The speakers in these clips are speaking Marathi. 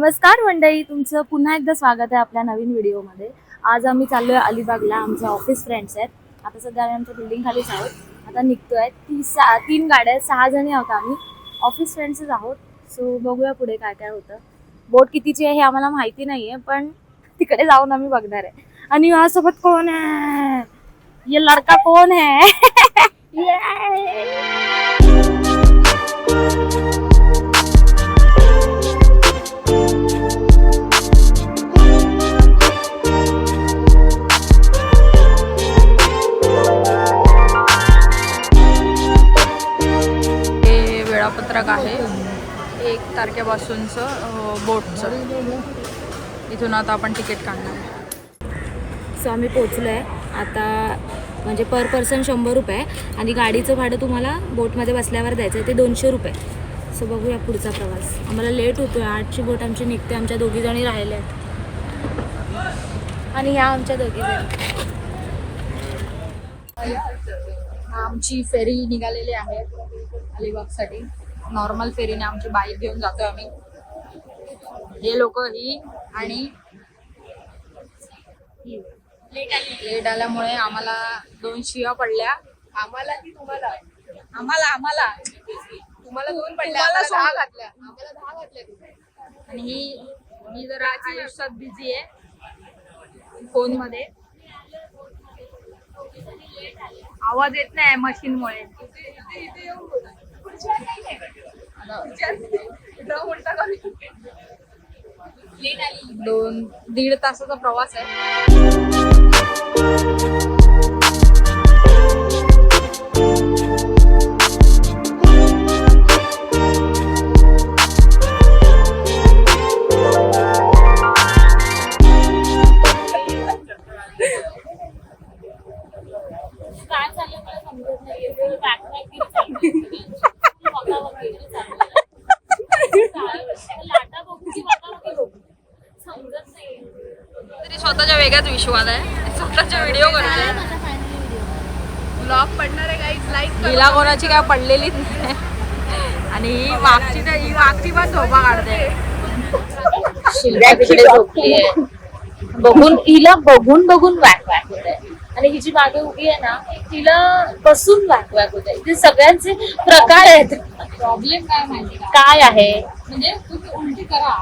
नमस्कार मंडळी, तुमचं पुन्हा एकदा स्वागत आहे आपल्या नवीन व्हिडिओमध्ये. आज आम्ही चाललोय अलिबागला. आमचे ऑफिस फ्रेंड्स आहेत. आता सध्या आम्ही आमच्या बिल्डिंग खालीच आहोत. आता निघतोय. 3 गाड्या आहेत, 6 जणी आहोत आम्ही. ऑफिस फ्रेंड्सच आहोत. सो बघूया पुढे काय काय होतं. बोट कितीची आहे हे आम्हाला माहिती नाहीये, पण तिकडे जाऊन आम्ही बघणार आहे. आणि माझ्यासोबत कोण आहे? ये लड़का कोण है? वेळापत्रक आहे 1 तारखेपासूनचं बोटचं. इथून आता आपण तिकीट काढणार. सो आम्ही पोचलो आहे आता. म्हणजे पर पर्सन 100 रुपये आणि गाडीचं भाडं तुम्हाला बोटमध्ये बसल्यावर द्यायचं आहे, ते 200 रुपये. सो बघूया पुढचा प्रवास. आम्हाला लेट होतो आहे. 8ची बोट आमची निघते. आमच्या 2 जणी राहिल्या आहेत आणि ह्या आमच्या 2 जणी. आमची फेरी निघालेली आहे अलिबागसाठी. नॉर्मल फेरीने आमची बाईक घेऊन जातोय आम्ही. हे लोक ही आणि लेट आल्यामुळे आम्हाला 2 शिव्या पडल्या. आम्हाला की तुम्हाला? आम्हाला तुम्हाला 2 पडल्या, आम्हाला 10 घातल्या. आणि ही जरा आयुष्यात बिझी आहे फोन मध्ये. आवाज येत नाही मशीन मुळे. 2-1.5 तासाचा प्रवास आहे. तरी स्वतःच्या वेगळ्याच विश्वास आहे. स्वतःचे व्हिडिओ करते. ब्लॉग पडणार आहे गाईज, लाईक. हिला कोणाची काय पडलेलीच नाही. आणि ही मागची पण झोपा काढते. शिल्पा तिकडे झोपली आहे. हिला बघून वॅक होत आहे. आणि ही जी मागे उभी आहे ना, तिला बसून वॅक होत आहे. ते सगळ्यांचे प्रकार आहेत. प्रॉब्लेम काय माहिती काय आहे म्हणजे तुम्ही उलटी करा.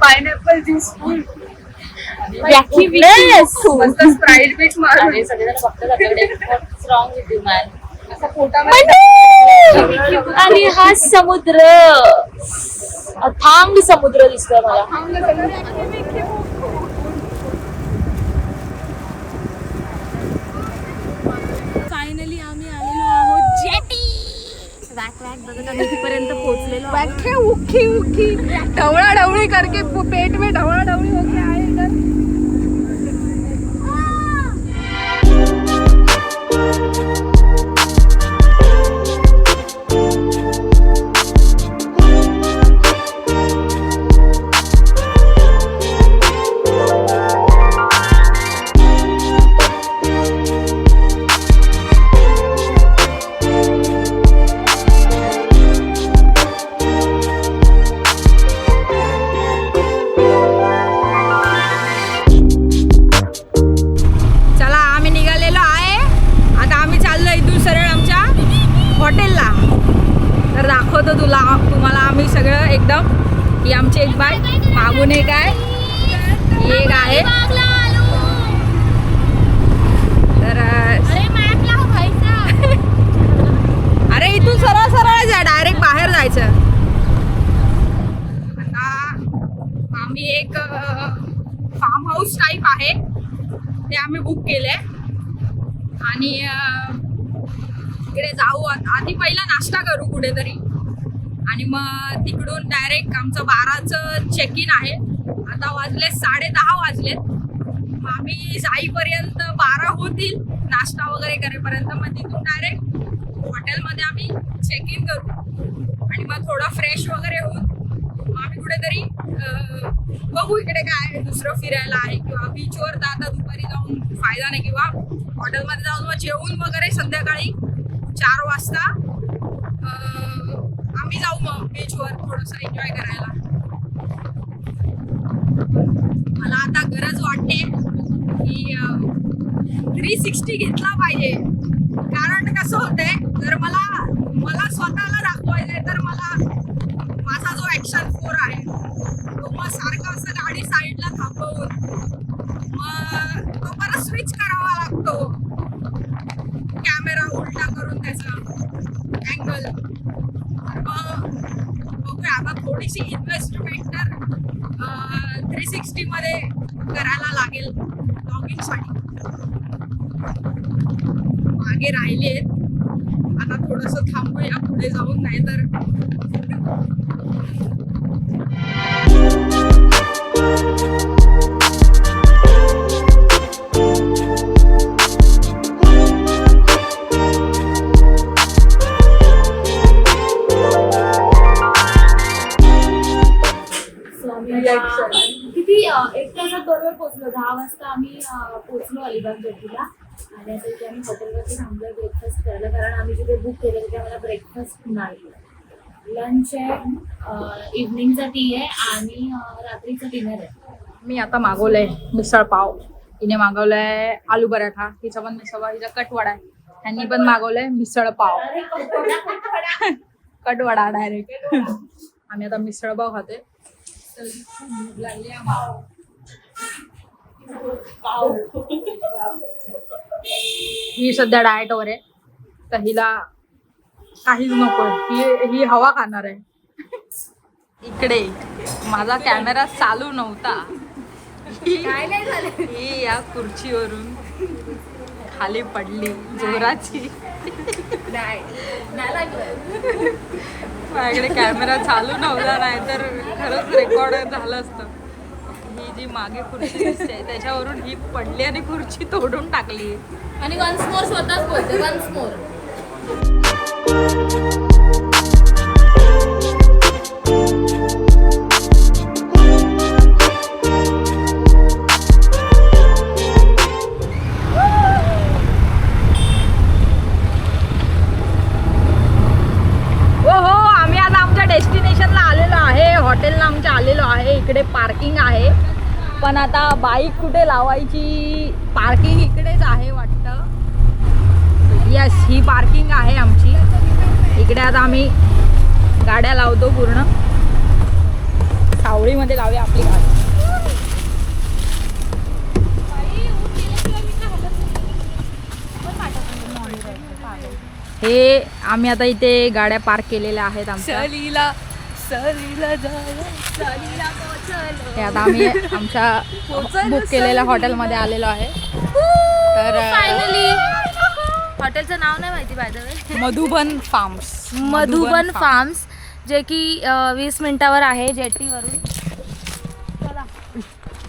पायनॅपल ज्यूस स्प्राईट बीट मारून सगळेजण बघतात स्ट्रॉंग विथ यू मॅन. असा पोटा आणि हा समुद्र, अथांग समुद्र दिसतोय मला. फायनली आम्ही आलेलो आहोत जेटी. वॅक बघत आम्ही तिथपर्यंत पोहोचलेलो. उखी ढवळा ढवळी करके पेट में ढवळा ढवळी हो गया है इधर. तुम्हाला आम्ही सगळं एकदम. ही आमची एक बाईक, मागून एक आहे, एक आहे. तर अरे इथून सरळ जा, डायरेक्ट बाहेर जायचं. आता आम्ही एक फार्म हाऊस टाईप आहे ते आम्ही बुक केलंय. आणि तिकडे जाऊ. आधी पहिला नाश्ता करू कुठेतरी आणि मग तिकडून डायरेक्ट आमचं 12चं चेक इन आहे. आता वाजले 10:30 वाजलेत. मग आम्ही जाईपर्यंत 12 होतील नाश्ता वगैरे करेपर्यंत. मग तिथून डायरेक्ट हॉटेलमध्ये आम्ही चेक इन करू आणि मग थोडं फ्रेश वगैरे होऊन मग आम्ही कुठेतरी बघू इकडे काय दुसरं फिरायला आहे. किंवा बीचवर आता दुपारी जाऊन फायदा नाही, किंवा हॉटेलमध्ये जाऊन मग जेवून वगैरे संध्याकाळी 4 वाजता आम्ही जाऊ मग बीचवर थोडस एन्जॉय करायला. मला आता गरज वाटते की 360 घेतला पाहिजे. कारण कसं होतंय, जर मला स्वतःला दाखवायचंय तर मला माझा जो ऍक्शन 4 आहे तो मग सारखं असं गाडी साईडला थांबवून मग तो परत स्विच करावा लागतो, कॅमेरा उलटा करून त्याचा अँगल. मग बघूया आता थोडीशी इन्व्हेस्टमेंट तर 360 मध्ये करायला लागेल ब्लॉगिंगसाठी. मागे राहिलेत, आता थोडस थांबूया पुढे जाऊन, नाही तर किती 1 तासात बरोबर पोहोचलो. 10 वाजता आम्ही पोहोचलो अलिबाग जेटीला. आणि आता इथे आम्ही हॉटेलवरती थांबलो ब्रेकफास्ट करायला, कारण आम्ही जिथे बुक केलं तिथे आम्हाला ब्रेकफास्ट नाही. लंच आहे, इव्हनिंगचा टी आहे आणि रात्रीचा डिनर आहे. मी आता मागवलंय मिसळ पाव, हिने मागवलंय आलू पराठा, हिचा पण मिसळ पाव, हिचा कटवडा आहे. ह्यांनी पण मागवलंय मिसळ पाव, कटवडा डायरेक्ट. आम्ही आता मिसळ पाव खाते. ही सध्या डाएट वर आहे, तर हिला काहीच नको, ही हवा खाणार आहे. इकडे माझा कॅमेरा चालू नव्हता, ही या खुर्चीवरून खाली पडली जोराची. माझ्याकडे कॅमेरा चालू नव्हता, नाही तर खरंच रेकॉर्ड झालं असतं. ही जी मागे खुर्ची दिसते त्याच्यावरून ही पडली आणि खुर्ची तोडून टाकली. आणि वन्स मोर स्वतःच बोलते, वन्स मोर. डेस्टिनेशनला आलेलो आहे, हॉटेलला आमच्या आलेलो आहे. इकडे पार्किंग आहे, पण आता बाईक कुठे लावायची, पार्किंग इकडेच आहे वाटतं. यस, ही पार्किंग आहे आमची. इकडे आता आम्ही गाड्या लावतो पूर्ण. सावळीमध्ये लावूया आपली गाडी. हे आम्ही आता इथे गाड्या पार्क केलेल्या आहेत आमच्या. हे आता आम्ही आमच्या बुक केलेल्या हॉटेलमध्ये आलेलो आहे. तर फायनली हॉटेलचं नाव नाही माहिती by the way, Madhuban farms. Madhuban farms, जे की 20 मिनिटावर आहे जेटीवरून. चला,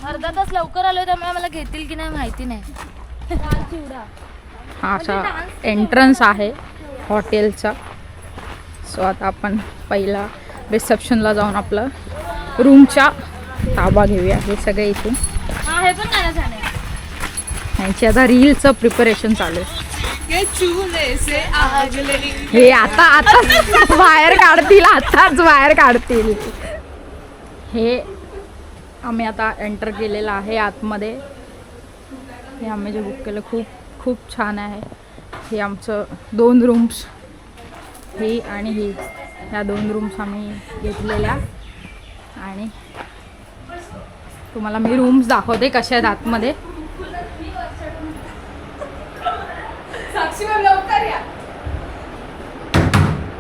अर्धा तास लवकर आलो त्यामुळे मला घेतील की नाही माहिती नाही. हा असा एंट्रन्स आहे हॉटेलचा. सो आता आपण पहिला रिसेप्शनला जाऊन आपलं रूमचा ताबा घेऊया. हे सगळे इथून हा, हे पण काय झालं. यांची आता रीलचं प्रिपरेशन चालू आहे. हे आता बाहेर काढतील, आताच बाहेर काढतील. हे आम्ही आता एंटर केलेलं आहे आतमध्ये. हे आम्ही जे बुक केलं खूप छान आहे. हे आमचं 2 रूम्स, ही आणि ही, ह्या 2 रूम्स आम्ही घेतलेल्या. आणि तुम्हाला मी रूम्स दाखवते कशा आहेत आतमध्ये.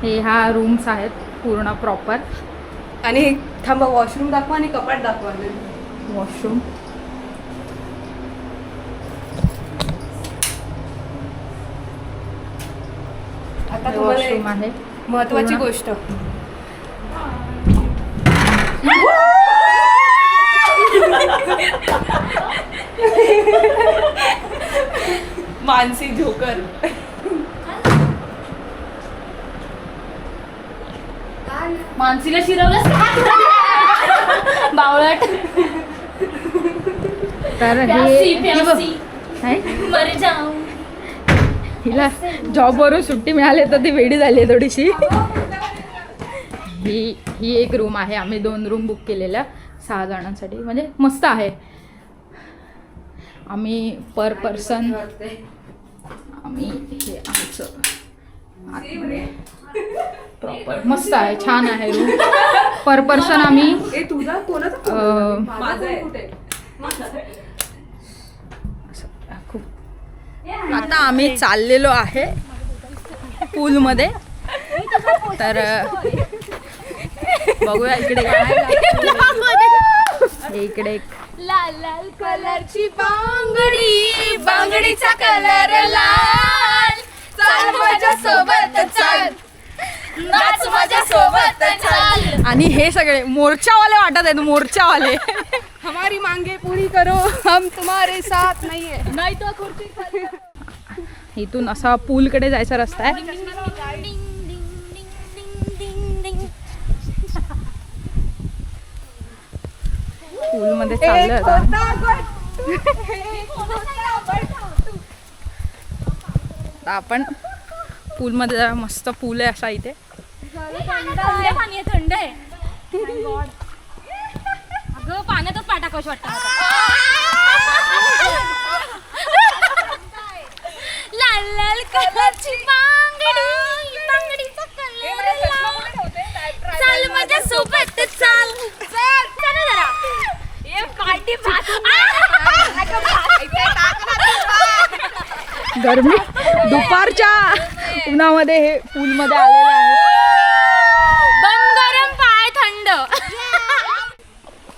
हे ह्या रूम्स आहेत पूर्ण प्रॉपर. आणि थांबा, वॉशरूम दाखवा आणि कपाट दाखवा. वॉशरूम आता तुम्हाला वॉशरूम एक आहे. महत्वाची पूर्ण. गोष्ट, मानसी झोकर. मानसीला शिरवलंस बावळट. तर प्यासी, हे प्यासी. है? मर जाऊ. हिला जॉबवरून सुट्टी मिळाली तर ती वेडी झाली आहे थोडीशी. ही एक रूम आहे. आम्ही 2 रूम बुक केलेल्या 6 जणांसाठी. म्हणजे मस्त आहे. आम्ही पर पर्सन आम्ही हे आमचं प्रॉपर मस्त आहे, छान आहे रूम. पर पर्सन आम्ही तुझा कोणाचा खूप. आता आम्ही चाललेलो आहे पूलमध्ये. तर बघूया इकडे इकडे लाल लाल कलरची बांगडी, बांगडीचा कलर लाल. चाल माझ्या सोबत चाल, नाच माझ्या सोबत चाल. आणि हे सगळे मोर्चावाले वाटत आहेत, मोर्चावाले. हमारी मांगे पूरी करो, हम तुम्हारे साथ नहीं है. नाही तो खुर्ची खाली. इथून असा पूलकडे जायचा रस्ता आहे. पूलमध्ये चाललोय आता. आता आपण पूलमध्ये जरा मस्त पूल आहे असा इथे. थंड पाणी आहे, थंड आहे. अगं पाण्यातच पाय टाकावंशी वाटतं. लाल लाल कलरची बांगडी, बांगडीचा कलर लाल. चाल माझ्या सोबत चाल. चल ना जरा. ये काठी गरमी दुपारच्या उन्हामध्ये हे पूलमध्ये आलेलं आहे. गरम पाय थंड.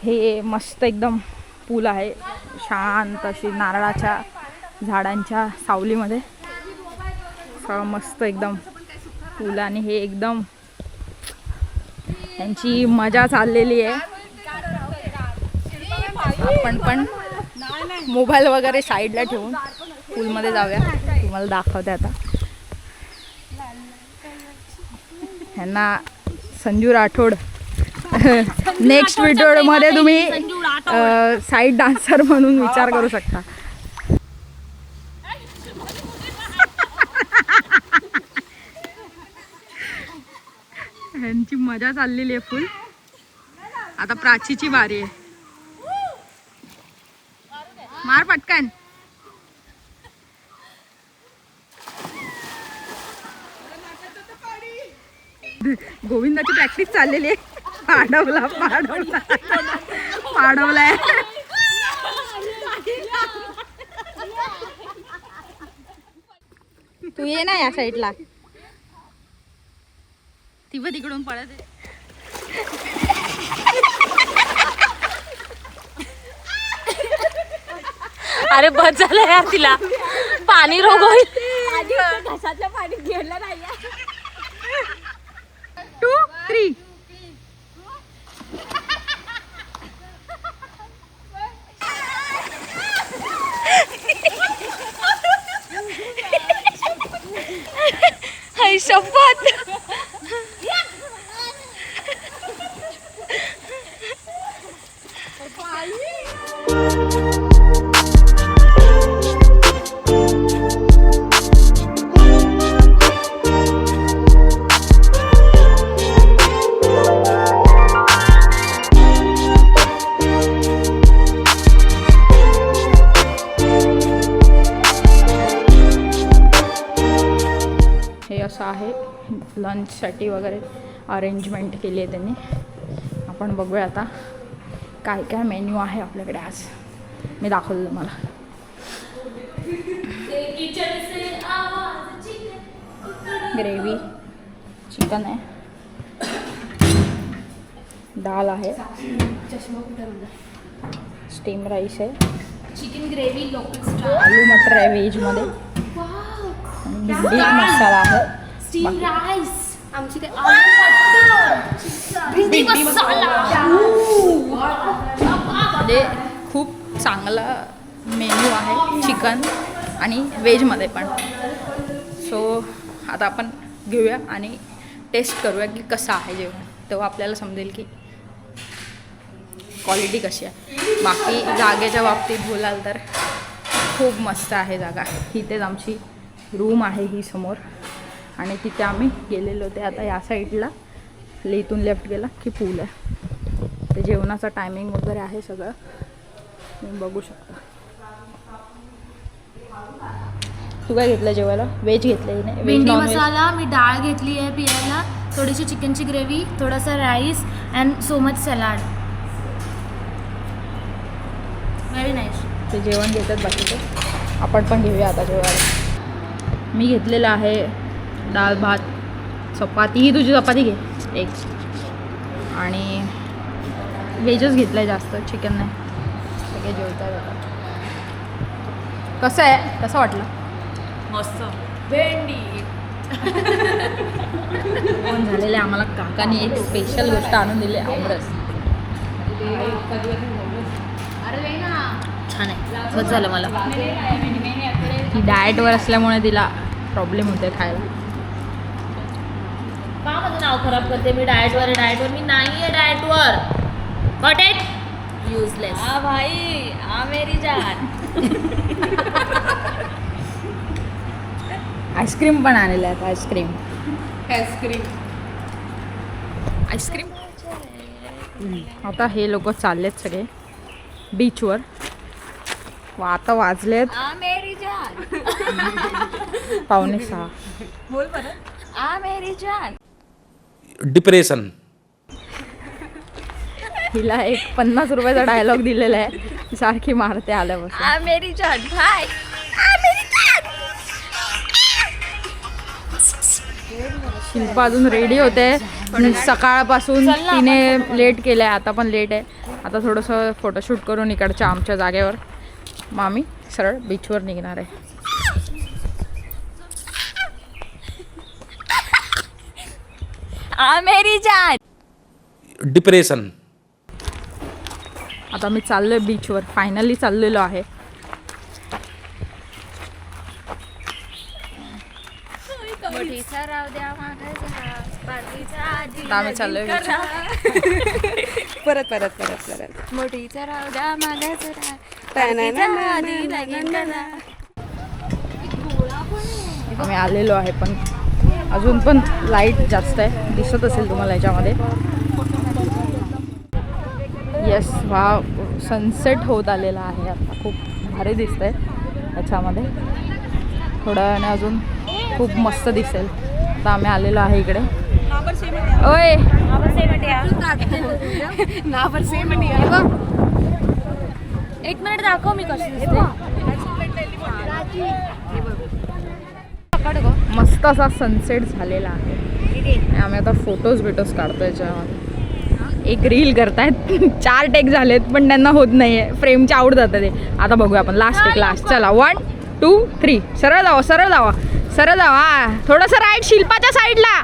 हे मस्त एकदम पूल आहे, शांत अशी नारळाच्या झाडांच्या सावलीमध्ये. सगळं मस्त एकदम पूल. आणि हे एकदम त्यांची मजा चाललेली आहे. आपण पण मोबाईल वगैरे साईडला ठेवून पूलमध्ये जाऊया. तुम्हाला दाखवते आता. ह्यांना संजू राठोड नेक्स्ट व्हिडिओमध्ये तुम्ही साईड डान्सर म्हणून विचार करू शकता. ह्यांची मजा चाललेली आहे फुल. आता प्राचीची बारी आहे. मार पटकन. गोविंदाची प्रॅक्टिस चाललेली आहे. पाडवला पाडवला पाडवलाय. तू ये ना या साईडला. ती पण तिकडून पळत आहे. अरे बस झालं यार, तिला पाणी रोग होईल. घशाच्या पाणी गेलं नाही. 2, 3. हाय शपथ. हे असं आहे. लंचसाठी वगैरे अरेंजमेंट केली आहे त्यांनी. आपण बघूया आता काय काय मेन्यू आहे आपल्याकडे आज. मी दाखवलं तुम्हाला. ग्रेव्ही चिकन आहे, दाल आहे, स्टीम राईस आहे, चिकन ग्रेव्ही लोकल आलू मटर आहे व्हेजमध्ये, भिंडी मसाला आहे, स्टीम राईस. आमची ते भिंडी मसाला. म्हणजे खूप चांगला मेन्यू आहे चिकन आणि व्हेजमध्ये पण. सो आता आपण घेऊया आणि टेस्ट करूया की कसं आहे जेवण. तेव्हा आपल्याला समजेल की क्वालिटी कशी आहे. बाकी जागेच्या बाबतीत बोलाल तर खूप मस्त आहे जागा. इथेच आमची रूम आहे ही समोर आणि तिथे आम्ही गेलेलो होते. आता या साईडला इथून लेफ्ट गेला की पूल आहे. ते जेवणाचा टायमिंग वगैरे आहे सगळं तुम्ही बघू शकता. तू काय घेतलं जेवायला? व्हेज घेतलं नाही? भेंडी मसाला, मी डाळ घेतली आहे पियायला, थोडीशी चिकनची ग्रेव्ही, थोडासा rice and so much salad. Very nice. ते जेवण घेतात बाकीचे. आपण पण घेऊया आता जेवायला. मी घेतलेलं आहे डाळ भात, चपाती. ही तुझी चपाती घे एक. आणि व्हेजच घेतलं आहे जास्त, चिकन नाही. सगळे जेवतात आता. कसं आहे? कसं वाटलं? मस्त. भेंडी पण झालेले. आम्हाला काकाने एक स्पेशल गोष्ट आणून दिली, आमरस. छान आहे, बस झालं मला. ही डाएटवर असल्यामुळे तिला प्रॉब्लेम होते खायला. का माझं नाव खराब करते? मी डाएटवर मी नाही आहे डाएटवर. Got it? युजलेस. हा भाई, हा मेरी जान. आईस्क्रीम पण आणलेलं आहे. आईस्क्रीम आता हे लोक चाललेत सगळे बीचवर. आता वाजलेत हा मेरी जान. 5:45. बोल बरं. हा मेरी जान. डिप्रेशन. हिला एक 50 रुपयाचा डायलॉग दिलेला आहे, सारखी मारते आल्यापासून. हा मेरी जान भाई. शिल्पा अजून रेडी होते. सकाळपासून तिने लेट केलं आहे, आता पण लेट आहे. आता थोडंसं फोटोशूट करून इकडच्या आमच्या जागेवर मग आम्ही सरळ बीचवर निघणार आहे. हा मेरी जान. डिप्रेशन. आता मी चाललोय बीचवर, फायनली चाललेलो आहे. आता आम्ही चाललोय परत मोठीचा राव द्या मागायचा. आम्ही आलेलो आहे, पण अजून पण लाईट जास्त आहे, दिसत असेल तुम्हाला याच्यामध्ये. येस, वा सनसेट होत आलेला आहे आता. खूप भारी दिसतंय याच्यामध्ये. थोड्या वेळाने अजून खूप मस्त दिसेल. आता आम्ही आलेलो आहे इकडे. ओय एक मिनिट दाखव मी कशी दिसते. मस्त असा सनसेट झालेला आहे. आम्ही आता फोटोज काढतो याच्यामध्ये. एक रील करतायत. 4 टेक झालेत पण त्यांना होत नाहीये, फ्रेमच्या आउट जातं ते. आता बघूया आपण लास्ट टेक. लास्ट चला 1 2 3. सरळ जावा. थोडंसं राईट शिल्पाच्या साईडला.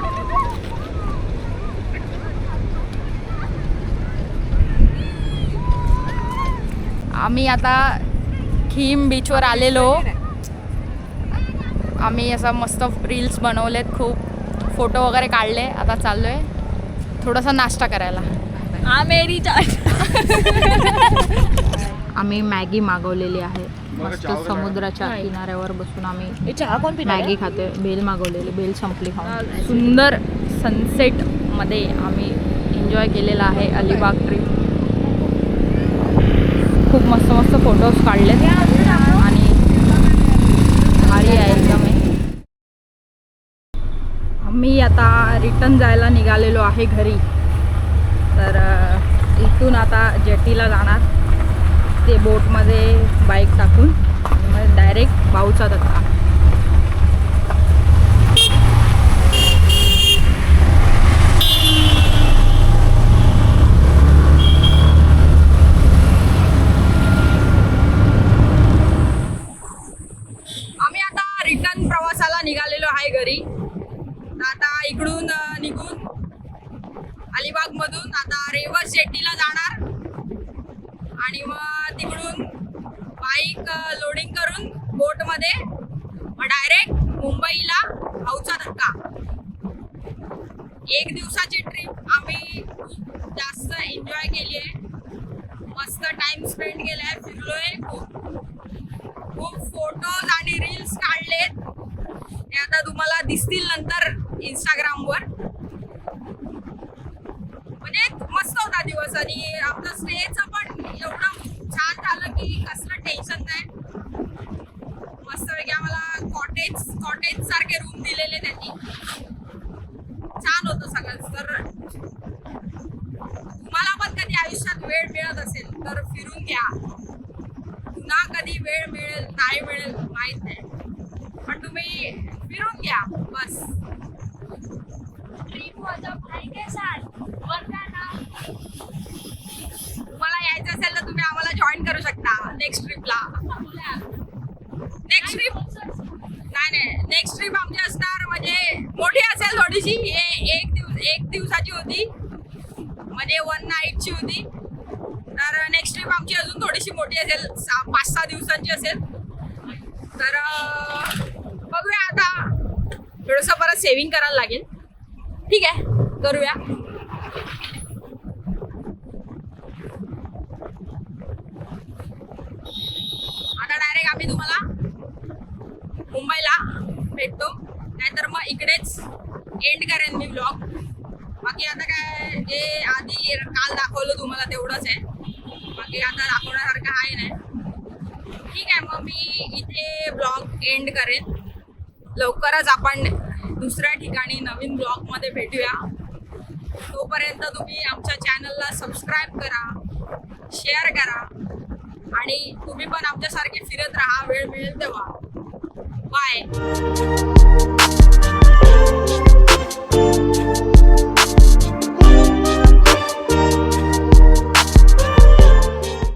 आम्ही आता खीम बीचवर आलेलो. आम्ही असं मस्त रील्स बनवलेत, खूप फोटो वगैरे काढले. आता चाललोय थोडासा नाश्ता करायला. हा मेरी जान. आम्ही मॅगी मागवलेली आहे. मस्त समुद्राच्या किनाऱ्यावर बसून आम्ही चहा कोण पिणार मॅगी खातोय. बेल मागवलेली, बेल संपली खाऊन. सुंदर सनसेटमध्ये आम्ही एन्जॉय केलेला आहे अलिबाग ट्रिप. खूप मस्त फोटोज काढले आणि भारी आहे एकदम. आम्ही आता रिटर्न जायला निघालेलो आहे घरी. तर इथून आता जेटीला जाणार, ते बोटमध्ये बाईक टाकून मग डायरेक्ट भाऊचा धक्का. आम्ही आता रिटर्न प्रवासाला निघालेलो आहे घरी. आता इकडून निघून अलिबाग मधून आता रेवस जेटीला जाणार आणि मग तिकडून बाईक लोडिंग करून बोटमध्ये मग डायरेक्ट मुंबईला भाऊचा धक्का. 1 दिवसाची ट्रिप आम्ही जास्त एन्जॉय केली आहे. मस्त टाइम स्पेंड केलाय, फिरलोय खूप फोटोज आणि रील्स काढलेत. ते आता तुम्हाला दिसतील नंतर इंस्टाग्रामवर. वेळ मिळेल नाही मिळेल माहित नाही, पण तुम्ही फिरून घ्या बस. तुम्हाला यायचं असेल तर तुम्ही आम्हाला जॉईन करू शकता नेक्स्ट ट्रिपला. नेक्स्ट ट्रिप नाही, नेक्स्ट ट्रिप आमची असणार म्हणजे मोठी असेल थोडीशी. हे एक दिवसाची होती म्हणजे 1 नाईटची होती. तर नेक्स्ट ट्रिप आमची अजून थोडीशी मोठी असेल, 5-6 दिवसांची असेल. तर बघूया आता, थोडंसं परत सेव्हिंग करायला लागेल. ठीक आहे, करूया. आता डायरेक्ट आम्ही तुम्हाला मुंबईला भेटतो, नाहीतर मग इकडेच एंड करेन मी ब्लॉग. बाकी आता काय जे आधी काल दाखवलं तुम्हाला तेवढंच आहे, बाकी आता दाखवण्यासारखं आहे नाही. ठीक आहे, मग मी इथे ब्लॉग एंड करेन. लवकरच आपण दुसऱ्या ठिकाणी नवीन ब्लॉगमध्ये भेटूया. तोपर्यंत तुम्ही आमच्या चॅनलला सबस्क्राईब करा, शेअर करा आणि तुम्ही पण आमच्यासारखे फिरत राहा वेळ मिळेल तेव्हा. बाय.